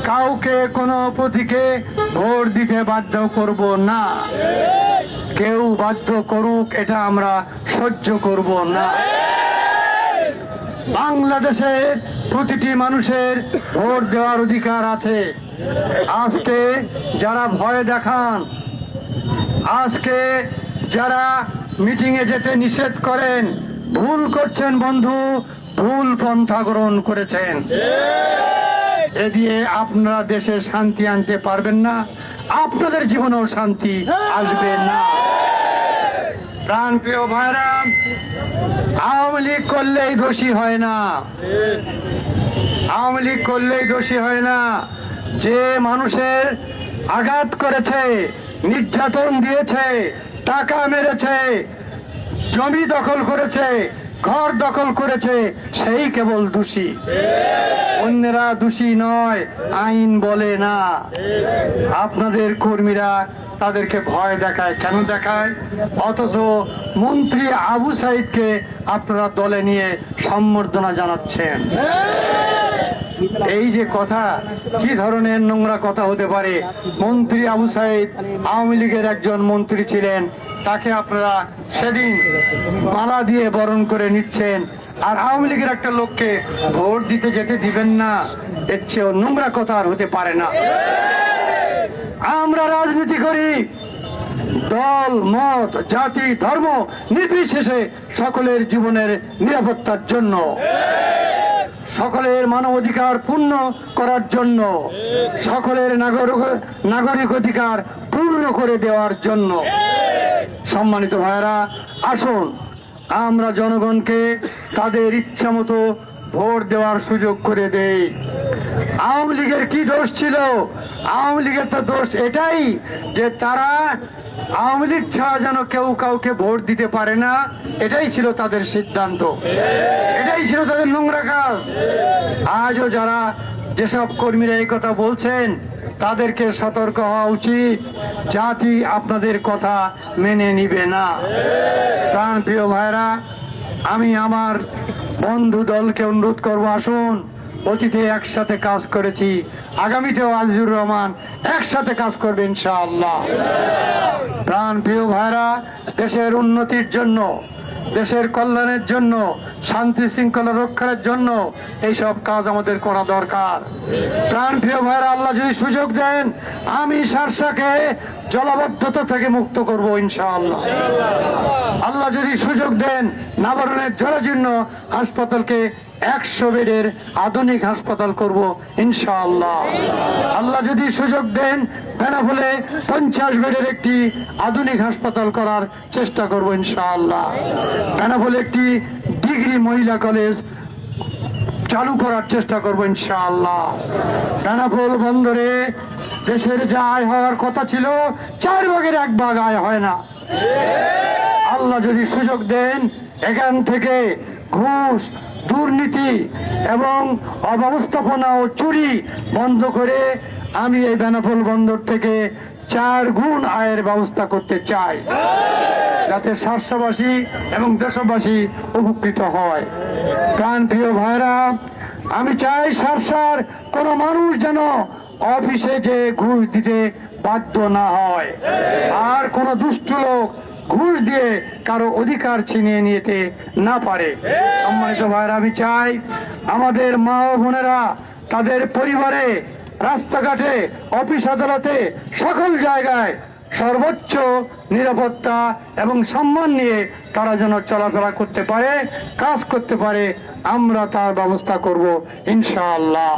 কাউকে কোনো প্রতীকে ভোট দিতে বাধ্য করব না। কেউ বাধ্য করুক, এটা আমরা সহ্য করব না। বাংলাদেশে প্রতিটি মানুষের ভোট দেওয়ার অধিকার আছে। আজকে যারা ভয় দেখান, আজকে যারা মিটিংয়ে যেতে নিষেধ করেন, ভুল করছেন বন্ধু, ভুল পন্থা গ্রহণ করেছেন। এ দিয়ে আপনারা দেশে শান্তি আনতে পারবেন না, আপনাদের জীবনেও শান্তি আসবে না। প্রাণপ্রিয় ভাইরা, আওয়ামী লীগ করলেই দোষী হয় না, আওয়ামী লীগ করলেই দোষী হয় না। যে মানুষের আঘাত করেছে, নির্যাতন দিয়েছে, টাকা মেরেছে, জমি দখল করেছে, ঘর দখল করেছে, সেই কেবল দোষী। অন্যরা দোষী নয়, আইন বলে না। আপনাদের কর্মীরা তাদেরকে ভয় দেখায়। কেন দেখায়? অথচ মন্ত্রী আবু সাইদকে আপনারা দলে নিয়ে সম্বর্ধনা জানাচ্ছেন। এই যে কথা, কি ধরনের নোংরা কথা হতে পারে? মন্ত্রী আবু সাইদ আওয়ামী লীগের একজন মন্ত্রী ছিলেন, তাকে আপনারা সেদিন মালা দিয়ে বরণ করে নিচ্ছেন, আর আওয়ামী লীগের একটা লোককে ভোট দিতে যেতে দিবেন না। এর চেয়েও নোংরা কথা আর হতে পারে না। আমরা রাজনীতি করি দল, মত, জাতি, ধর্ম নির্বিশেষে সকলের জীবনের নিরাপত্তার জন্য, সকলের মানবাধিকার পূর্ণ করার জন্য, সকলের নাগরিক অধিকার পূর্ণ করে দেওয়ার জন্য। সম্মানিত ভাইরা, আসুন আমরা জনগণকে তাদের ইচ্ছা মতো ভোট দেওয়ার সুযোগ করে দেই। আওয়ামী লীগের কি দোষ ছিল? আওয়ামী লীগের তো দোষ এটাই যে তারা আওয়ামী লীগ ছাড়া যেন কেউ কাউকে ভোট দিতে পারে না, এটাই ছিল তাদের সিদ্ধান্ত, এটাই ছিল তাদের নোংরা কাজ। আজও যারা যেসব কর্মীরা এই কথা বলছেন, তাদেরকে সতর্ক হওয়া উচিত। জাতি আপনাদের কথা মেনে নিবে না। প্রাণপ্রিয় ভাইরা, আমি আমার বন্ধু দলকে অনুরোধ করবো, আসুন, অতীতে একসাথে কাজ করেছি, আগামীতেও আজিজুর রহমান একসাথে কাজ করবে ইনশাআল্লাহ। প্রাণপ্রিয় ভাইরা, দেশের উন্নতির জন্য, দেশের কল্যাণের জন্য, শান্তি শৃঙ্খলা রক্ষার জন্য এইসব কাজ আমাদের করা দরকার। প্রাণপ্রিয় ভাইরা, আল্লাহ যদি সুযোগ দেন, আমি শার্শাকে জলাবদ্ধতা থেকে মুক্ত করব ইনশাআল্লাহ। আল্লাহ যদি সুযোগ দেন, নাবারণের জরাজীর্ণ হাসপাতালকে 100 বেডের আধুনিক হাসপাতাল করব ইনশাআল্লাহ। আল্লাহ যদি সুযোগ দেন, বেনাপোলে 50 বেডের একটি আধুনিক হাসপাতাল করার চেষ্টা করব ইনশাআল্লাহ। বেনাপোলে একটি ডিগ্রি মহিলা কলেজ চালু করার চেষ্টা করব ইনশাআল্লাহ। বেনাপোল বন্দরে দেশের যা আয় হওয়ার কথা ছিল, 4 ভাগের 1 ভাগ আয় হয় না। আল্লাহ যদি সুযোগ দেন, এখান থেকে ঘুষ, দুর্নীতি এবং অব্যবস্থাপনা ও চুরি বন্ধ করে আমি এই বেনাপোল বন্দর থেকে 4 গুণ আয়ের ব্যবস্থা করতে চাই, যাতে শার্শাবাসী এবং দেশবাসী উপকৃত হয়। প্রাণপ্রিয় ভাইরা, আমি চাই শার্শার কোনো মানুষ যেন অফিসে যে ঘুষ দিতে বাধ্য না হয়, আর কোনো দুষ্ট লোক ঘুষ দিয়ে কারো অধিকার ছিনিয়ে নিতে না পারে। সম্মানিত ভাইরা, আমি চাই আমাদের মা ও বোনেরা তাদের পরিবারে, রাস্তাঘাটে, অফিস আদালতে, সকল জায়গায় সর্বোচ্চ নিরাপত্তা এবং সম্মান নিয়ে তারা যেন চলাফেরা করতে পারে, কাজ করতে পারে। আমরা তার ব্যবস্থা করব ইনশাআল্লাহ।